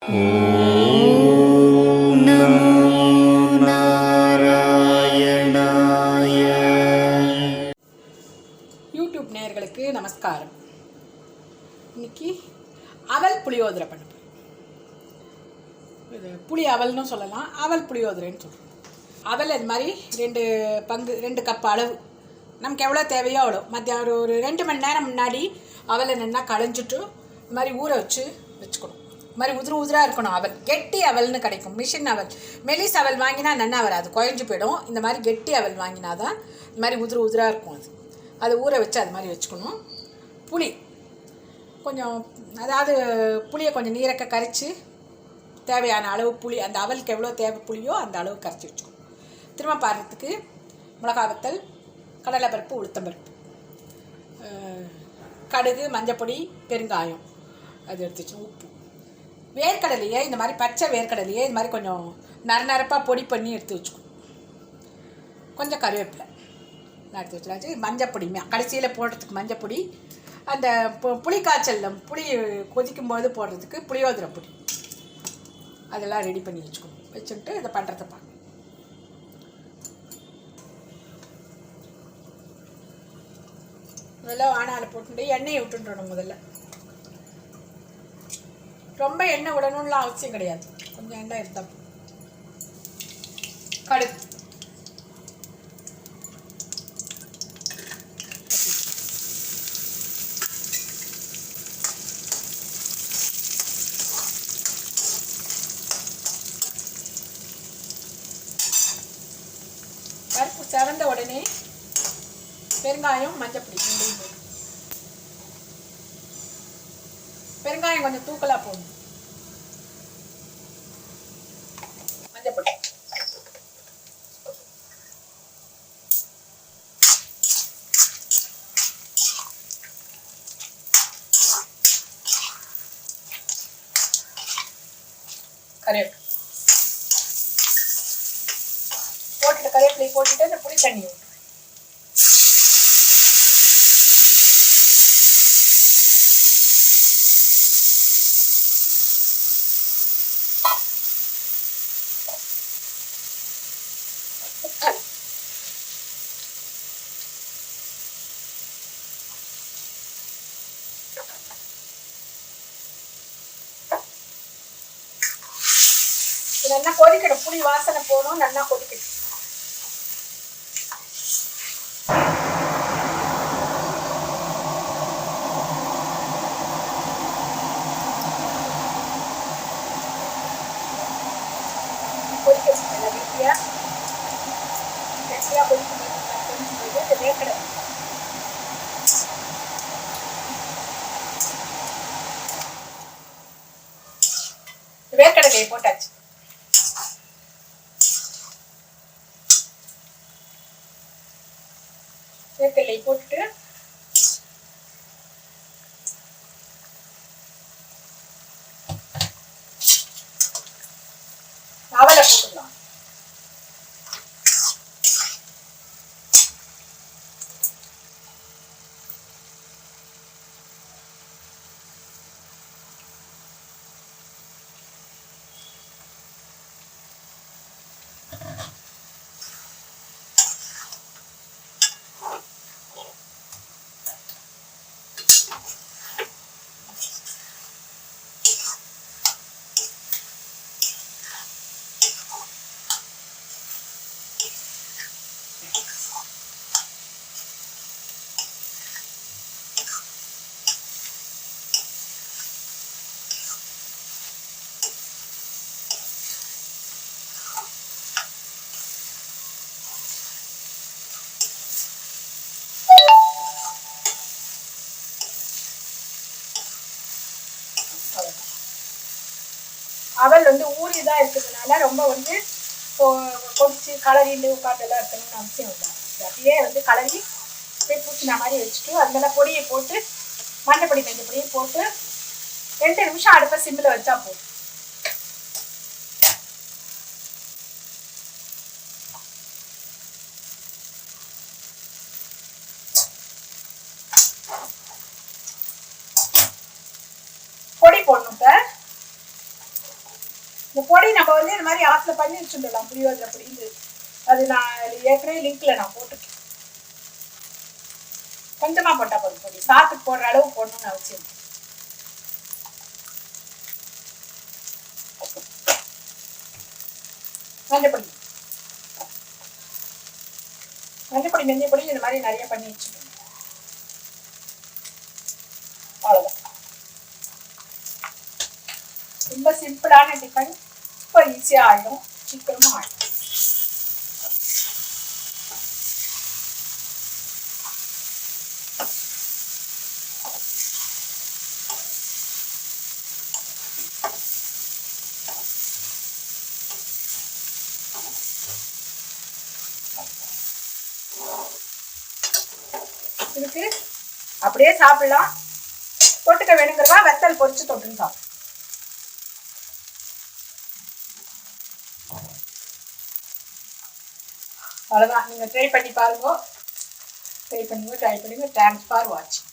ஓம் நமோ நாராயணாய. யூடியூப் நேயர்களுக்கு நமஸ்காரம். இன்னைக்கு அவல் புளியோதரை பண்ண போகிறேன். இது புளி அவல்னு சொல்லலாம், அவல் புளியோதரைன்னு சொல்கிறோம். அவல் இது மாதிரி ரெண்டு கப் அளவு நமக்கு எவ்வளோ தேவையோ அவ்வளோ. மத்தியானம் ஒரு 2 மணி நேரம் முன்னாடி அவலை நல்லா களைஞ்சிட்டு இது மாதிரி ஊற வச்சுக்கணும். இது மாதிரி உதிராக இருக்கணும். அவல் கெட்டி அவல்னு கிடைக்கும். மிஷின் அவல், மெலிஸ் அவல் வாங்கினா நன்னா வராது, குழஞ்சி போயிடும். இந்த மாதிரி கெட்டி அவல் வாங்கினா தான் இது மாதிரி உதிராக இருக்கும். அதை ஊற வச்சு அது மாதிரி வச்சுக்கணும். புளி கொஞ்சம், அதாவது புளியை கொஞ்சம் நீரக்க கரைச்சி தேவையான அளவு புளி, அந்த அவலுக்கு எவ்வளோ தேவை புளியோ அந்த அளவு கரைச்சி வச்சுக்கணும். திரும்ப பாடுறதுக்கு மிளகாய் வத்தல், கடலைப்பருப்பு, உளுத்தம்பருப்பு, கடுகு, மஞ்சப்பொடி, பெருங்காயம் அது எடுத்து வச்சு, உப்பு, வேர்க்கடலையே இந்த மாதிரி பச்சை வேர்க்கடலையே இது மாதிரி கொஞ்சம் நரப்பாக பொடி பண்ணி எடுத்து வச்சுக்கணும். கொஞ்சம் கருவேப்பிலை எடுத்து வச்சுலாச்சு. மஞ்சப்பொடி கடைசியில் போடுறதுக்கு மஞ்சப்பொடி, அந்த புளி காய்ச்சல் புளி கொதிக்கும்போது போடுறதுக்கு புளியோதரை பொடி, அதெல்லாம் ரெடி பண்ணி வச்சுட்டு இதை பண்ணுறதை பார்க்கணும். முதல்ல வானலில் போட்டு எண்ணெயை விட்டுன்றணும். முதல்ல ரொம்ப எண்ணெய் விடணும்லாம் அவசியம் கிடையாது, கொஞ்சம் எண்ணெய் இருந்தால். கடுகு, பருப்பு செவந்த உடனே பெருங்காயம், மஞ்சப்பொடி ரெண்டையும் போடும். பெருங்காயம் கொஞ்சம் தூக்கலாக போடணும். மஞ்சப்பொடி, கருவேப்பிலை போட்டுட்டு, கருவேப்பிலை போட்டுட்டு இந்த புளி தண்ணி ஊற்றணும். நல்லா கொதிக்கணும், புளி வாசனை போகணும், நல்லா கொதிக்கணும். கொதிக்கணும் நல்லா கெட்டியாக கொதிக்கும்போது இந்த வேர்க்கடலையை போட்டாச்சு. வேர்க்கடலை போட்டுட்டு அவலை போட்டுடலாம். அவல் ஊறிதான் இருக்கிறதுனால ரொம்ப கொதிச்சு கலரிண்டு உட்காந்துலாம் இருக்கணும்னு அவசியம் இல்லை. அப்படியே கலரி அப்படியே பூச்சின மாதிரி வச்சுட்டு அதில் பொடியை போட்டு மஞ்சப்பொடியை போட்டு 2 நிமிஷம் அடுப்பை சிம்மில் வச்சா போதும். பொடி போடணும். இப்போ இந்த பொடி நம்ம வந்து இந்த மாதிரி ஆற்றுல பண்ணி வச்சுடலாம், புளியோதரை பொடி. இது அது நான் ஏற்கனவே லிங்க்ல நான் போட்டுருக்கேன். கொஞ்சமா போட்டா போதும், பொடி சாத்துக்கு போடுற அளவு போடணும்னு அவசியம். மஞ்சப்பொடி மஞ்சப்பொடி மெஞ்சப்பொடி இந்த மாதிரி நிறைய பண்ணி வச்சுக்கோங்க. அவ்வளோதான். ரொம்ப சிம்பிளான டிஃபன், ரொம்ப ஈஸியாக ஆகிடும், சீக்கிரமாக ஆகிடும். இதுக்கு அப்படியே சாப்பிடலாம், தொட்டுக்க வேணுங்கிறவா வெத்தல் பொரிச்சு தொட்டுன்னு சாப்பிடும். அவ்வளோதான். நீங்கள் ட்ரை பண்ணி பாருங்க. ட்ரை பண்ணுங்க. தேங்க்ஸ் ஃபார் வாட்சிங்.